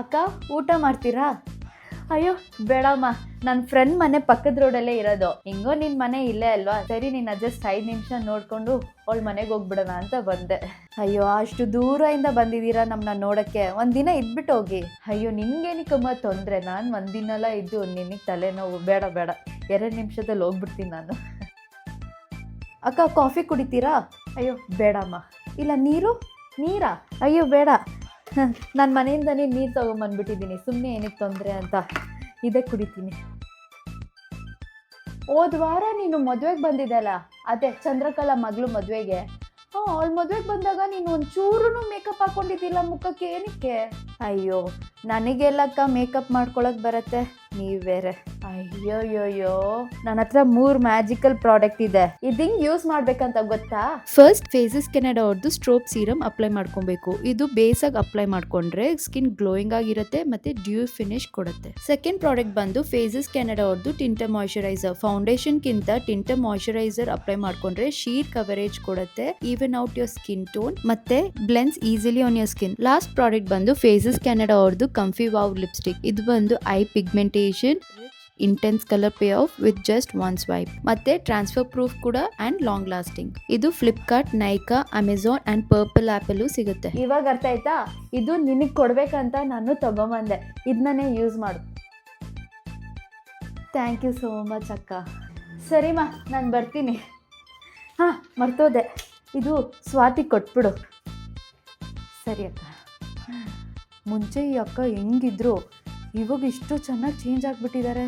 ಅಕ್ಕ ಊಟ ಮಾಡ್ತೀರಾ? ಅಯ್ಯೋ ಬೇಡಮ್ಮ, ನನ್ನ ಫ್ರೆಂಡ್ ಮನೆ ಪಕ್ಕದ ರೋಡಲ್ಲೇ ಇರೋದು. ಹಿಂಗೋ ನಿನ್ನ ಮನೆ ಇಲ್ಲೇ ಅಲ್ವಾ, ಸರಿ ನೀನು ಜಸ್ಟ್ 5 ನಿಮಿಷ ನೋಡಿಕೊಂಡು ಅವಳ ಮನೆಗೆ ಹೋಗ್ಬಿಡೋಣ ಅಂತ ಬಂದೆ. ಅಯ್ಯೋ ಅಷ್ಟು ದೂರದಿಂದ ಬಂದಿದ್ದೀರಾ ನಮ್ಮನ್ನ ನೋಡೋಕ್ಕೆ, ಒಂದಿನ ಇದ್ಬಿಟ್ಟು ಹೋಗಿ. ಅಯ್ಯೋ ನಿನ್ಗೇನಿಕಮ್ಮ ತೊಂದರೆ, ನಾನು ಒಂದಿನೆಲ್ಲ ಇದ್ದು ನಿನಗೆ ತಲೆನೋವು. ಬೇಡ 2 ನಿಮಿಷದಲ್ಲಿ ಹೋಗ್ಬಿಡ್ತೀನಿ ನಾನು. ಅಕ್ಕ ಕಾಫಿ ಕುಡಿತೀರಾ? ಅಯ್ಯೋ ಬೇಡಮ್ಮ. ಇಲ್ಲ ನೀರಾ? ಅಯ್ಯೋ ಬೇಡ, ನಾನು ಮನೆಯಿಂದನೇ ನೀರು ತೊಗೊಂಬಂದ್ಬಿಟ್ಟಿದ್ದೀನಿ, ಸುಮ್ಮನೆ ಏನಕ್ಕೆ ತೊಂದರೆ ಅಂತ ಇದೇ ಕುಡಿತೀನಿ. ಹೋದ ವಾರ ನೀನು ಮದುವೆಗೆ ಬಂದಿದ್ದಲ್ಲ, ಅದೇ ಚಂದ್ರಕಲಾ ಮಗಳು ಮದುವೆಗೆ. ಅವಳ ಮದುವೆಗೆ ಬಂದಾಗ ನೀನು ಒಂಚೂರು ಮೇಕಪ್ ಹಾಕ್ಕೊಂಡಿದ್ದಿಲ್ಲ ಮುಖಕ್ಕೆ, ಏನಕ್ಕೆ? ಅಯ್ಯೋ ನನಗೆಲ್ಲಕ್ಕ ಮೇಕಪ್ ಮಾಡ್ಕೊಳಕ್ಕೆ ಬರುತ್ತೆ, ನೀವು ಬೇರೆ. ಅಯ್ಯೋಯ್ಯೋ, ನನ್ನ ಹತ್ರ 3 ಮ್ಯಾಜಿಕಲ್ ಪ್ರಾಡಕ್ಟ್ ಇದೆ, ಇದು ಹಿಂಗೆ ಯೂಸ್ ಮಾಡ್ಬೇಕಂತ ಗೊತ್ತಾ? ಫಸ್ಟ್ ಫೇಸಸ್ ಕೆನಡಾ ಅವ್ರದ್ದು ಸ್ಟ್ರೋಬ್ ಸೀರಮ್ ಅಪ್ಲೈ ಮಾಡ್ಕೊಬೇಕು. ಇದು ಬೇಸಾಗಿ ಅಪ್ಲೈ ಮಾಡ್ಕೊಂಡ್ರೆ ಸ್ಕಿನ್ ಗ್ಲೋಯಿಂಗ್ ಆಗಿರುತ್ತೆ ಮತ್ತೆ ಡ್ಯೂ ಫಿನಿಶ್ ಕೊಡುತ್ತೆ. ಸೆಕೆಂಡ್ ಪ್ರಾಡಕ್ಟ್ ಬಂದು ಫೇಸಸ್ ಕೆನಡಾ ಅವ್ರದ್ದು ಟಿಂಟರ್ ಮಾಯಿಶ್ಚರೈಸರ್. ಫೌಂಡೇಶನ್ ಕಿಂತ ಟಿಂಟರ್ ಮಾಯಿಶ್ಚರೈಸರ್ ಅಪ್ಲೈ ಮಾಡ್ಕೊಂಡ್ರೆ ಶೀಟ್ ಕವರೇಜ್ ಕೊಡುತ್ತೆ, even out your skin tone ಮತ್ತೆ blends easily on your skin. Last product ಬಂದು ಫೇಸಸ್ ಕೆನಡಾ ಅವ್ರದ್ದು ಕಂಫಿ ವಾವ್ ಲಿಪ್ಸ್ಟಿಕ್. ಇದು ಬಂದು high pigmentation, intense colour pay off with just 1 swipe ಮತ್ತೆ transfer proof ಕೂಡ and long lasting. ಇದು Flipkart, Nykaa, Amazon and Purple ಆ್ಯಪಲ್ಲೂ ಸಿಗುತ್ತೆ. ಇವಾಗ ಅರ್ಥ ಆಯ್ತಾ? ಇದು ನಿನಗೆ ಕೊಡ್ಬೇಕಂತ ನಾನು ತಗೊಂಬಂದೆ, ಇದನ್ನೇ ಯೂಸ್ ಮಾಡು. ಥ್ಯಾಂಕ್ ಯು ಸೋ ಮಚ್ ಅಕ್ಕ. ಸರಿಮಾ, ನಾನು ಬರ್ತೀನಿ. ಮರ್ತೋದೆ, ಇದು ಸ್ವಾತಿ ಕೊಟ್ಬಿಡು. ಸರಿ ಅಕ್ಕ. ಮುಂಚೆ ಈ ಅಕ್ಕ ಹೆಂಗಿದ್ರು ಇವಾಗ ಇಷ್ಟು ಚೆನ್ನಾಗಿ ಚೇಂಜ್ ಆಗಿಬಿಟ್ಟಿದ್ದಾರೆ.